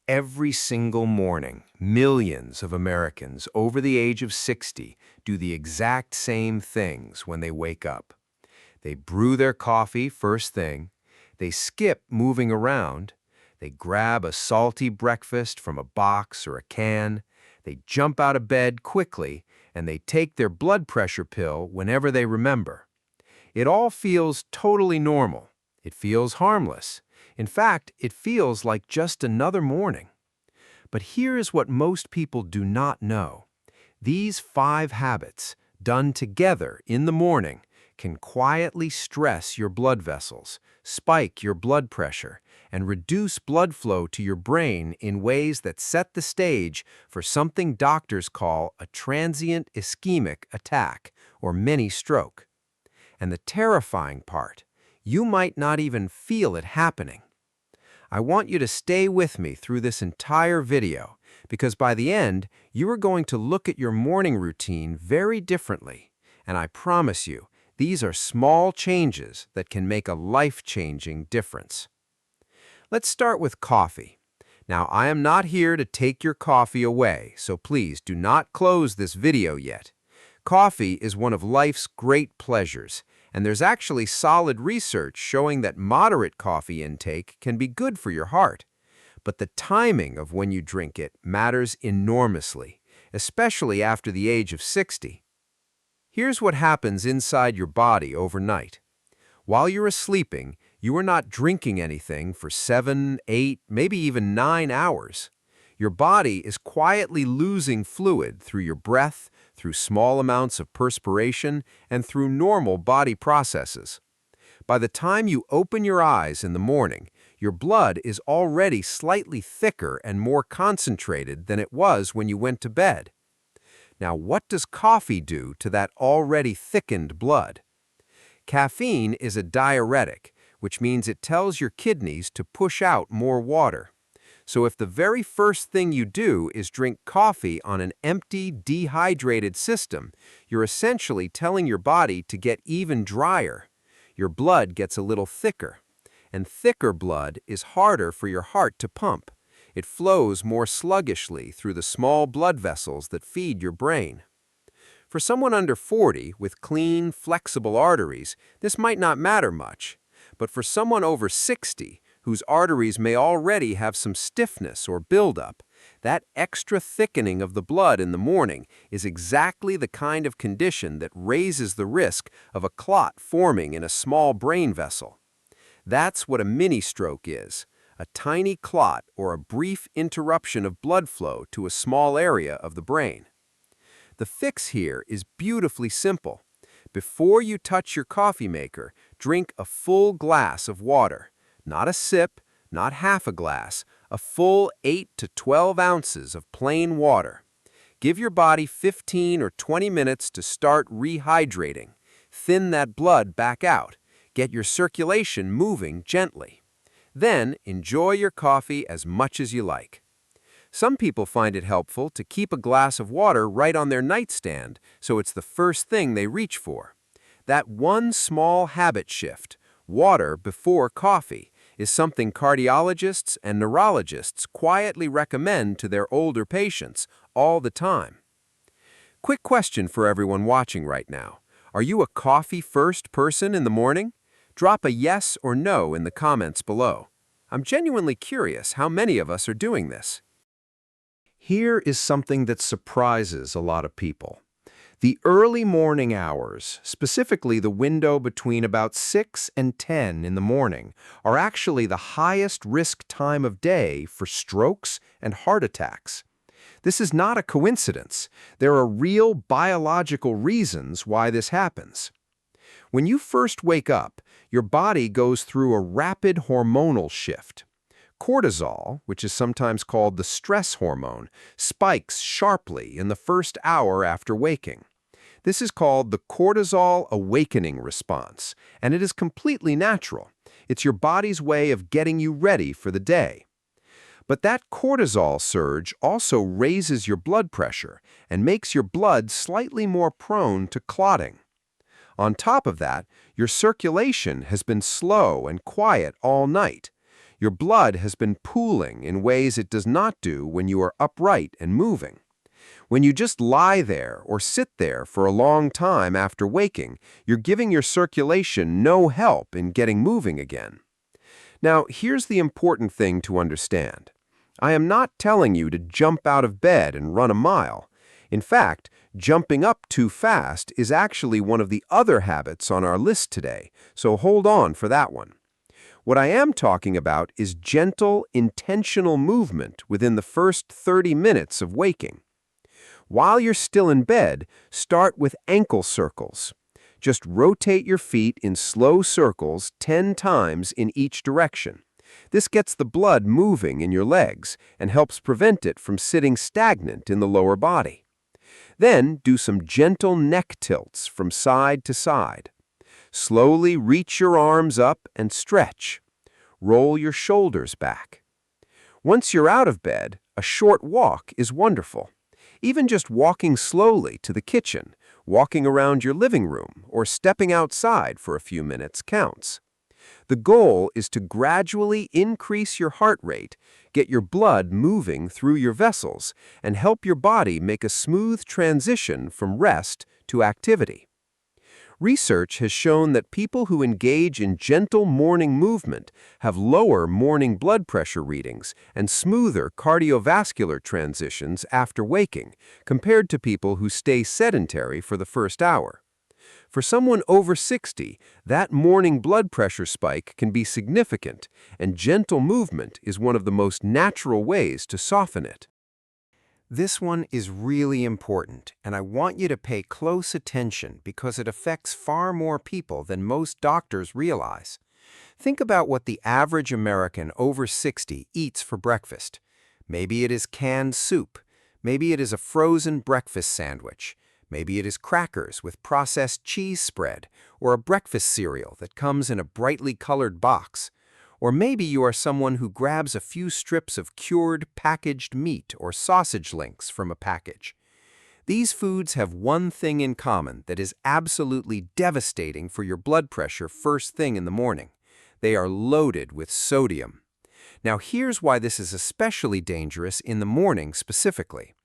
Every single morning, millions of Americans over the age of 60 do the exact same things when they wake up. They brew their coffee first thing, they skip moving around, they grab a salty breakfast from a box or a can, they jump out of bed quickly, and they take their blood pressure pill whenever they remember. It all feels totally normal. It feels harmless. In fact, it feels like just another morning. But here is what most people do not know. These 5 habits, done together in the morning, can quietly stress your blood vessels, spike your blood pressure, and reduce blood flow to your brain in ways that set the stage for something doctors call a transient ischemic attack, or mini stroke. And the terrifying part, you might not even feel it happening. I want you to stay with me through this entire video, because by the end, you are going to look at your morning routine very differently. And I promise you, these are small changes that can make a life-changing difference. Let's start with coffee. Now, I am not here to take your coffee away, so please do not close this video yet. Coffee is one of life's great pleasures, and there's actually solid research showing that moderate coffee intake can be good for your heart. But the timing of when you drink it matters enormously, especially after the age of 60. Here's what happens inside your body overnight. While you're sleeping, you are not drinking anything for 7, 8, maybe even 9 hours. Your body is quietly losing fluid through your breath, through small amounts of perspiration, and through normal body processes. By the time you open your eyes in the morning, your blood is already slightly thicker and more concentrated than it was when you went to bed. Now, what does coffee do to that already thickened blood? Caffeine is a diuretic, which means it tells your kidneys to push out more water. So if the very first thing you do is drink coffee on an empty, dehydrated system, you're essentially telling your body to get even drier. Your blood gets a little thicker. And thicker blood is harder for your heart to pump. It flows more sluggishly through the small blood vessels that feed your brain. For someone under 40 with clean, flexible arteries, this might not matter much. But for someone over 60, whose arteries may already have some stiffness or buildup, that extra thickening of the blood in the morning is exactly the kind of condition that raises the risk of a clot forming in a small brain vessel. That's what a mini-stroke is, a tiny clot or a brief interruption of blood flow to a small area of the brain. The fix here is beautifully simple. Before you touch your coffee maker, drink a full glass of water. Not a sip, not half a glass, a full 8 to 12 ounces of plain water. Give your body 15 or 20 minutes to start rehydrating. Thin that blood back out. Get your circulation moving gently. Then enjoy your coffee as much as you like. Some people find it helpful to keep a glass of water right on their nightstand, so it's the first thing they reach for. That one small habit shift, water before coffee, is something cardiologists and neurologists quietly recommend to their older patients all the time. Quick question for everyone watching right now. Are you a coffee-first person in the morning? Drop a yes or no in the comments below. I'm genuinely curious how many of us are doing this. Here is something that surprises a lot of people. The early morning hours, specifically the window between about 6 and 10 in the morning, are actually the highest risk time of day for strokes and heart attacks. This is not a coincidence. There are real biological reasons why this happens. When you first wake up, your body goes through a rapid hormonal shift. Cortisol, which is sometimes called the stress hormone, spikes sharply in the first hour after waking. This is called the cortisol awakening response, and it is completely natural. It's your body's way of getting you ready for the day. But that cortisol surge also raises your blood pressure and makes your blood slightly more prone to clotting. On top of that, your circulation has been slow and quiet all night. Your blood has been pooling in ways it does not do when you are upright and moving. When you just lie there or sit there for a long time after waking, you're giving your circulation no help in getting moving again. Now, here's the important thing to understand. I am not telling you to jump out of bed and run a mile. In fact, jumping up too fast is actually one of the other habits on our list today, so hold on for that one. What I am talking about is gentle, intentional movement within the first 30 minutes of waking. While you're still in bed, start with ankle circles. Just rotate your feet in slow circles 10 times in each direction. This gets the blood moving in your legs and helps prevent it from sitting stagnant in the lower body. Then do some gentle neck tilts from side to side. Slowly reach your arms up and stretch. Roll your shoulders back. Once you're out of bed, a short walk is wonderful. Even just walking slowly to the kitchen, walking around your living room, or stepping outside for a few minutes counts. The goal is to gradually increase your heart rate, get your blood moving through your vessels, and help your body make a smooth transition from rest to activity. Research has shown that people who engage in gentle morning movement have lower morning blood pressure readings and smoother cardiovascular transitions after waking, compared to people who stay sedentary for the first hour. For someone over 60, that morning blood pressure spike can be significant, and gentle movement is one of the most natural ways to soften it. This one is really important, and I want you to pay close attention because it affects far more people than most doctors realize. Think about what the average American over 60 eats for breakfast. Maybe it is canned soup. Maybe it is a frozen breakfast sandwich. Maybe it is crackers with processed cheese spread, or a breakfast cereal that comes in a brightly colored box. Or maybe you are someone who grabs a few strips of cured, packaged meat or sausage links from a package. These foods have one thing in common that is absolutely devastating for your blood pressure first thing in the morning. They are loaded with sodium. Now here's why this is especially dangerous in the morning specifically.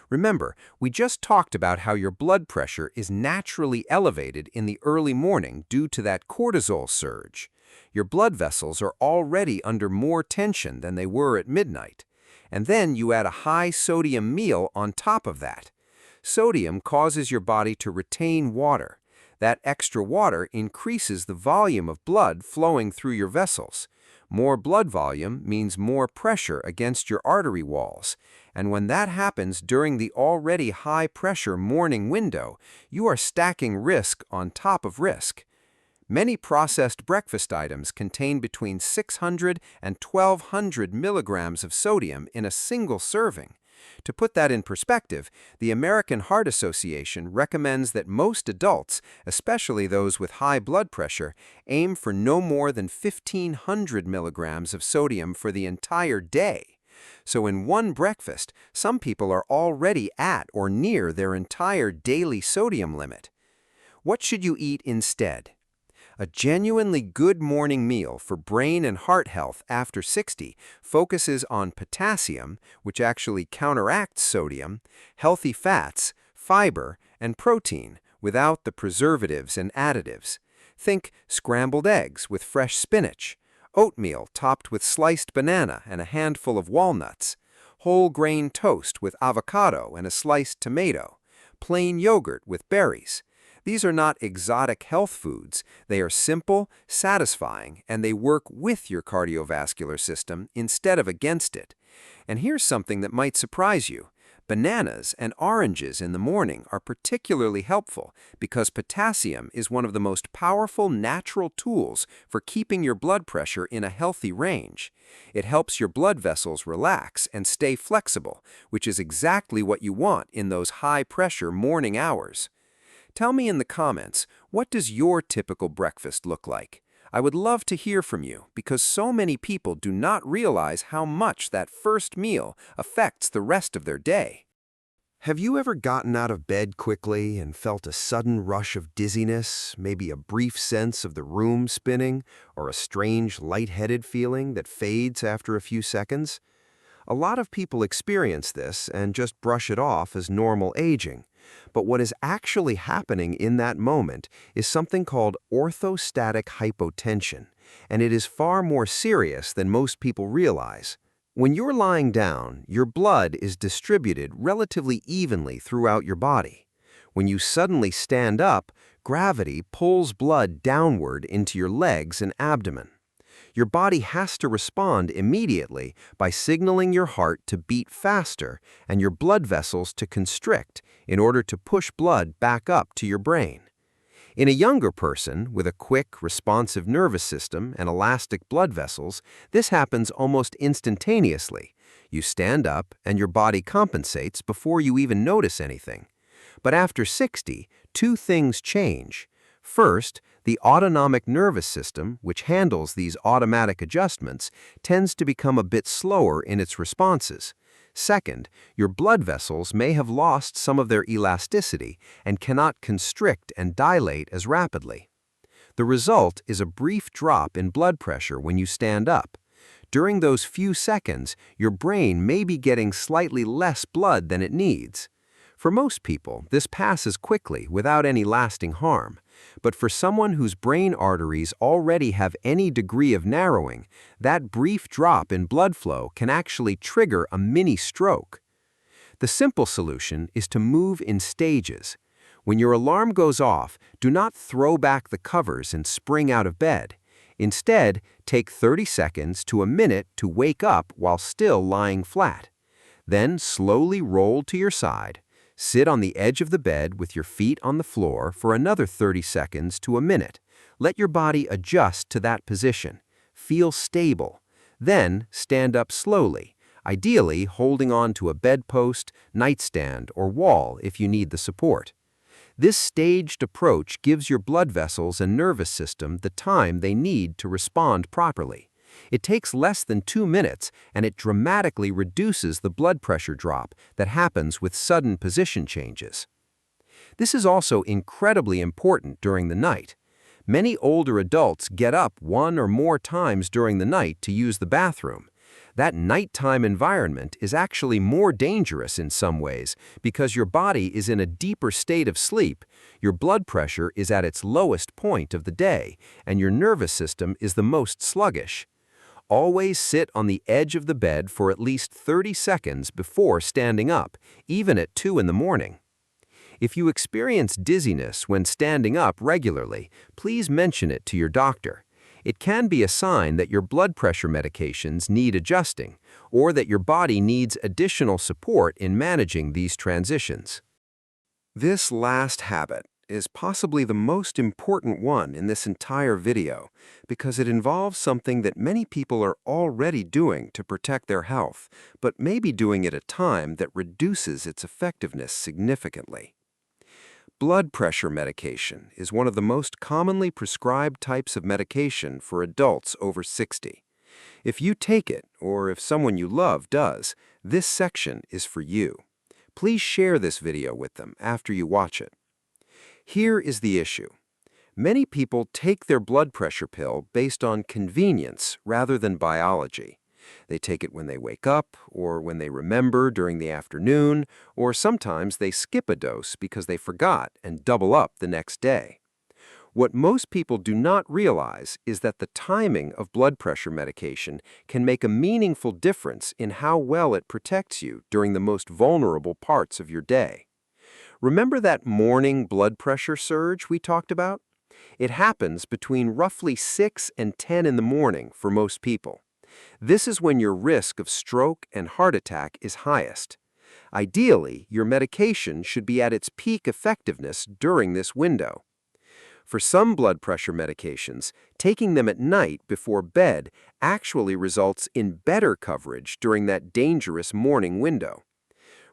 Remember, we just talked about how your blood pressure is naturally elevated in the early morning due to that cortisol surge. Your blood vessels are already under more tension than they were at midnight. And then you add a high sodium meal on top of that. Sodium causes your body to retain water. That extra water increases the volume of blood flowing through your vessels. More blood volume means more pressure against your artery walls. And when that happens during the already high-pressure morning window, you are stacking risk on top of risk. Many processed breakfast items contain between 600 and 1,200 milligrams of sodium in a single serving. To put that in perspective, the American Heart Association recommends that most adults, especially those with high blood pressure, aim for no more than 1,500 milligrams of sodium for the entire day. So in one breakfast, some people are already at or near their entire daily sodium limit. What should you eat instead? A genuinely good morning meal for brain and heart health after 60 focuses on potassium, which actually counteracts sodium, healthy fats, fiber, and protein without the preservatives and additives. Think scrambled eggs with fresh spinach, oatmeal topped with sliced banana and a handful of walnuts, whole grain toast with avocado and a sliced tomato, plain yogurt with berries. These are not exotic health foods. They are simple, satisfying, and they work with your cardiovascular system instead of against it. And here's something that might surprise you. Bananas and oranges in the morning are particularly helpful because potassium is one of the most powerful natural tools for keeping your blood pressure in a healthy range. It helps your blood vessels relax and stay flexible, which is exactly what you want in those high-pressure morning hours. Tell me in the comments, what does your typical breakfast look like? I would love to hear from you because so many people do not realize how much that first meal affects the rest of their day. Have you ever gotten out of bed quickly and felt a sudden rush of dizziness, maybe a brief sense of the room spinning, or a strange lightheaded feeling that fades after a few seconds? A lot of people experience this and just brush it off as normal aging. But what is actually happening in that moment is something called orthostatic hypotension, and it is far more serious than most people realize. When you're lying down, your blood is distributed relatively evenly throughout your body. When you suddenly stand up, gravity pulls blood downward into your legs and abdomen. Your body has to respond immediately by signaling your heart to beat faster and your blood vessels to constrict in order to push blood back up to your brain. In a younger person with a quick, responsive nervous system and elastic blood vessels, this happens almost instantaneously. You stand up and your body compensates before you even notice anything. But after 60, two things change. First, the autonomic nervous system, which handles these automatic adjustments, tends to become a bit slower in its responses. Second, your blood vessels may have lost some of their elasticity and cannot constrict and dilate as rapidly. The result is a brief drop in blood pressure when you stand up. During those few seconds, your brain may be getting slightly less blood than it needs. For most people, this passes quickly without any lasting harm. But for someone whose brain arteries already have any degree of narrowing, that brief drop in blood flow can actually trigger a mini stroke. The simple solution is to move in stages. When your alarm goes off, do not throw back the covers and spring out of bed. Instead, take 30 seconds to a minute to wake up while still lying flat. Then slowly roll to your side. Sit on the edge of the bed with your feet on the floor for another 30 seconds to a minute. Let your body adjust to that position. Feel stable. Then stand up slowly, ideally holding on to a bedpost, nightstand, or wall if you need the support. This staged approach gives your blood vessels and nervous system the time they need to respond properly. It takes less than 2 minutes, and it dramatically reduces the blood pressure drop that happens with sudden position changes. This is also incredibly important during the night. Many older adults get up one or more times during the night to use the bathroom. That nighttime environment is actually more dangerous in some ways because your body is in a deeper state of sleep, your blood pressure is at its lowest point of the day, and your nervous system is the most sluggish. Always sit on the edge of the bed for at least 30 seconds before standing up, even at 2 in the morning. If you experience dizziness when standing up regularly, please mention it to your doctor. It can be a sign that your blood pressure medications need adjusting, or that your body needs additional support in managing these transitions. This last habit is possibly the most important one in this entire video because it involves something that many people are already doing to protect their health, but may be doing at a time that reduces its effectiveness significantly. Blood pressure medication is one of the most commonly prescribed types of medication for adults over 60. If you take it, or if someone you love does, this section is for you. Please share this video with them after you watch it. Here is the issue. Many people take their blood pressure pill based on convenience rather than biology. They take it when they wake up, or when they remember during the afternoon, or sometimes they skip a dose because they forgot and double up the next day. What most people do not realize is that the timing of blood pressure medication can make a meaningful difference in how well it protects you during the most vulnerable parts of your day. Remember that morning blood pressure surge we talked about? It happens between roughly 6 and 10 in the morning for most people. This is when your risk of stroke and heart attack is highest. Ideally, your medication should be at its peak effectiveness during this window. For some blood pressure medications, taking them at night before bed actually results in better coverage during that dangerous morning window.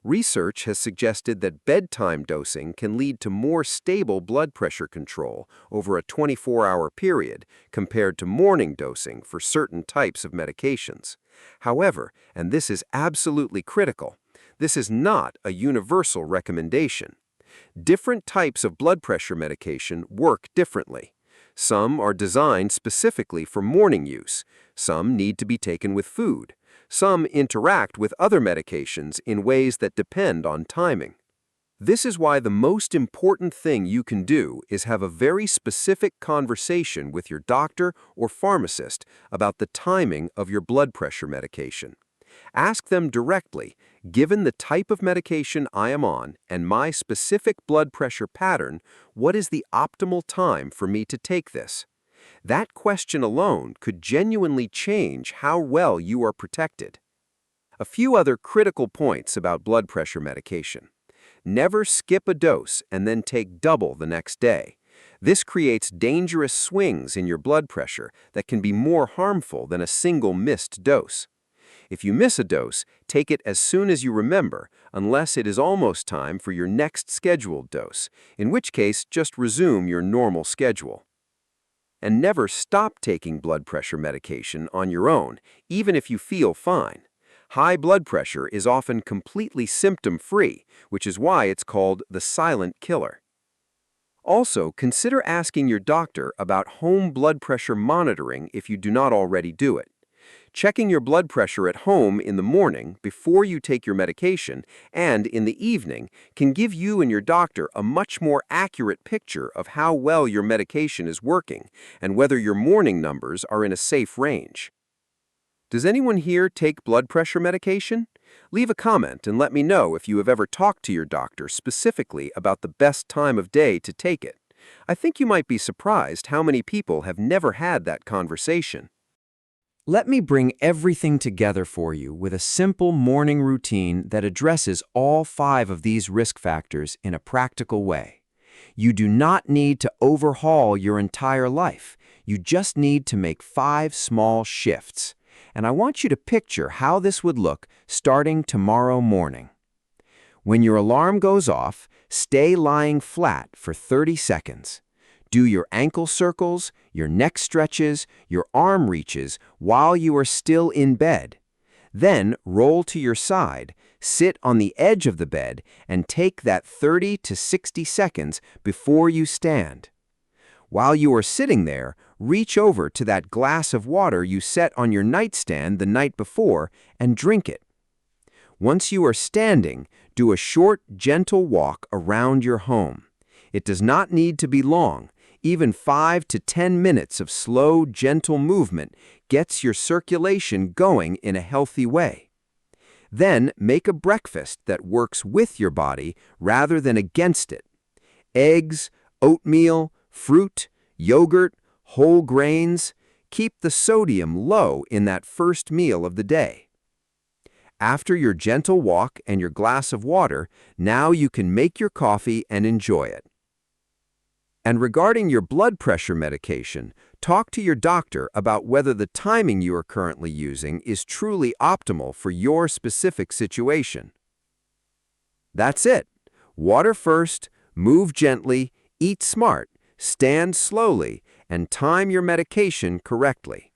Research has suggested that bedtime dosing can lead to more stable blood pressure control over a 24-hour period compared to morning dosing for certain types of medications. However, and this is absolutely critical, This is not a universal recommendation. Different types of blood pressure medication work differently. Some are designed specifically for morning use. Some need to be taken with food. Some interact with other medications in ways that depend on timing. This is why the most important thing you can do is have a very specific conversation with your doctor or pharmacist about the timing of your blood pressure medication. Ask them directly, given the type of medication I am on and my specific blood pressure pattern, what is the optimal time for me to take this? That question alone could genuinely change how well you are protected. A few other critical points about blood pressure medication. Never skip a dose and then take double the next day. This creates dangerous swings in your blood pressure that can be more harmful than a single missed dose. If you miss a dose, take it as soon as you remember, unless it is almost time for your next scheduled dose, in which case just resume your normal schedule. And never stop taking blood pressure medication on your own, even if you feel fine. High blood pressure is often completely symptom-free, which is why it's called the silent killer. Also, consider asking your doctor about home blood pressure monitoring if you do not already do it. Checking your blood pressure at home in the morning before you take your medication and in the evening can give you and your doctor a much more accurate picture of how well your medication is working and whether your morning numbers are in a safe range. Does anyone here take blood pressure medication? Leave a comment and let me know if you have ever talked to your doctor specifically about the best time of day to take it. I think you might be surprised how many people have never had that conversation. Let me bring everything together for you with a simple morning routine that addresses all 5 of these risk factors in a practical way. You do not need to overhaul your entire life. You just need to make 5 small shifts. And I want you to picture how this would look starting tomorrow morning. When your alarm goes off, stay lying flat for 30 seconds. Do your ankle circles, your neck stretches, your arm reaches while you are still in bed. Then roll to your side, sit on the edge of the bed, and take that 30 to 60 seconds before you stand. While you are sitting there, reach over to that glass of water you set on your nightstand the night before and drink it. Once you are standing, do a short, gentle walk around your home. It does not need to be long. Even 5 to 10 minutes of slow, gentle movement gets your circulation going in a healthy way. Then make a breakfast that works with your body rather than against it. Eggs, oatmeal, fruit, yogurt, whole grains. Keep the sodium low in that first meal of the day. After your gentle walk and your glass of water, now you can make your coffee and enjoy it. And regarding your blood pressure medication, talk to your doctor about whether the timing you are currently using is truly optimal for your specific situation. That's it. Water first, move gently, eat smart, stand slowly, and time your medication correctly.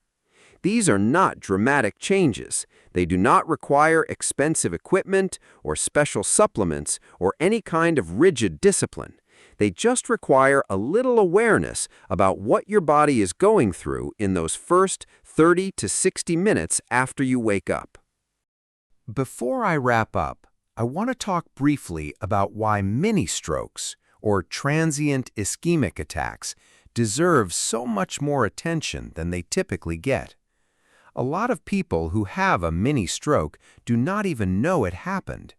These are not dramatic changes. They do not require expensive equipment or special supplements or any kind of rigid discipline. They just require a little awareness about what your body is going through in those first 30 to 60 minutes after you wake up. Before I wrap up, I want to talk briefly about why mini-strokes, or transient ischemic attacks, deserve so much more attention than they typically get. A lot of people who have a mini-stroke do not even know it happened.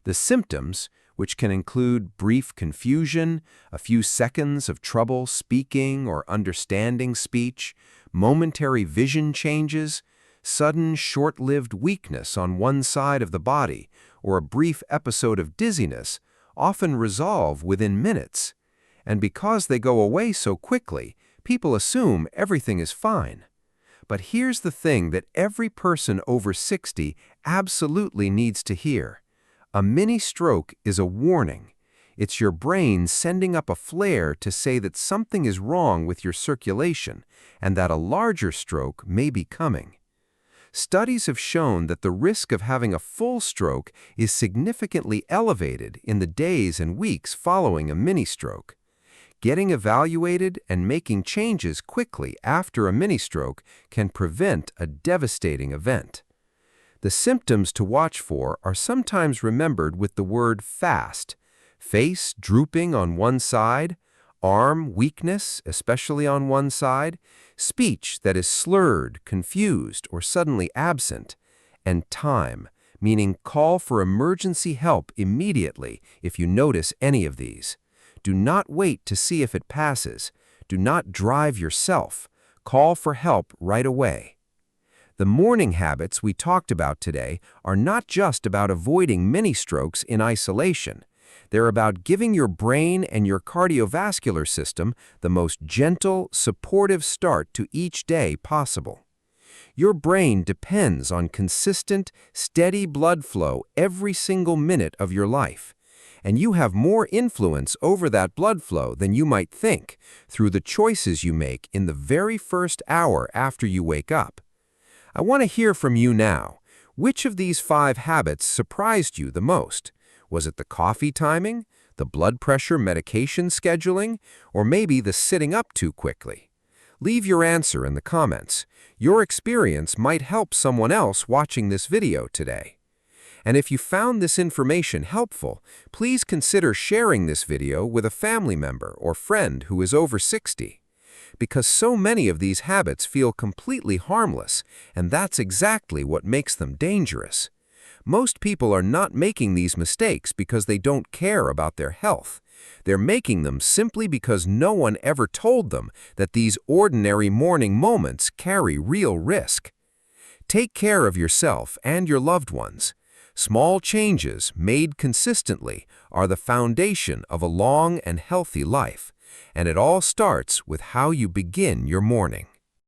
The symptoms, which can include brief confusion, a few seconds of trouble speaking or understanding speech, momentary vision changes, sudden short-lived weakness on one side of the body, or a brief episode of dizziness, often resolve within minutes. And because they go away so quickly, people assume everything is fine. But here's the thing that every person over 60 absolutely needs to hear. A mini-stroke is a warning. It's your brain sending up a flare to say that something is wrong with your circulation and that a larger stroke may be coming. Studies have shown that the risk of having a full stroke is significantly elevated in the days and weeks following a mini-stroke. Getting evaluated and making changes quickly after a mini-stroke can prevent a devastating event. The symptoms to watch for are sometimes remembered with the word fast: face drooping on one side, arm weakness, especially on one side, speech that is slurred, confused, or suddenly absent, and time, meaning call for emergency help immediately if you notice any of these. Do not wait to see if it passes. Do not drive yourself. Call for help right away. The morning habits we talked about today are not just about avoiding mini-strokes in isolation. They're about giving your brain and your cardiovascular system the most gentle, supportive start to each day possible. Your brain depends on consistent, steady blood flow every single minute of your life. And you have more influence over that blood flow than you might think through the choices you make in the very first hour after you wake up. I want to hear from you now. Which of these 5 habits surprised you the most? Was it the coffee timing, the blood pressure medication scheduling, or maybe the sitting up too quickly? Leave your answer in the comments. Your experience might help someone else watching this video today. And if you found this information helpful, please consider sharing this video with a family member or friend who is over 60. Because so many of these habits feel completely harmless, and that's exactly what makes them dangerous. Most people are not making these mistakes because they don't care about their health. They're making them simply because no one ever told them that these ordinary morning moments carry real risk. Take care of yourself and your loved ones. Small changes made consistently are the foundation of a long and healthy life, and it all starts with how you begin your morning.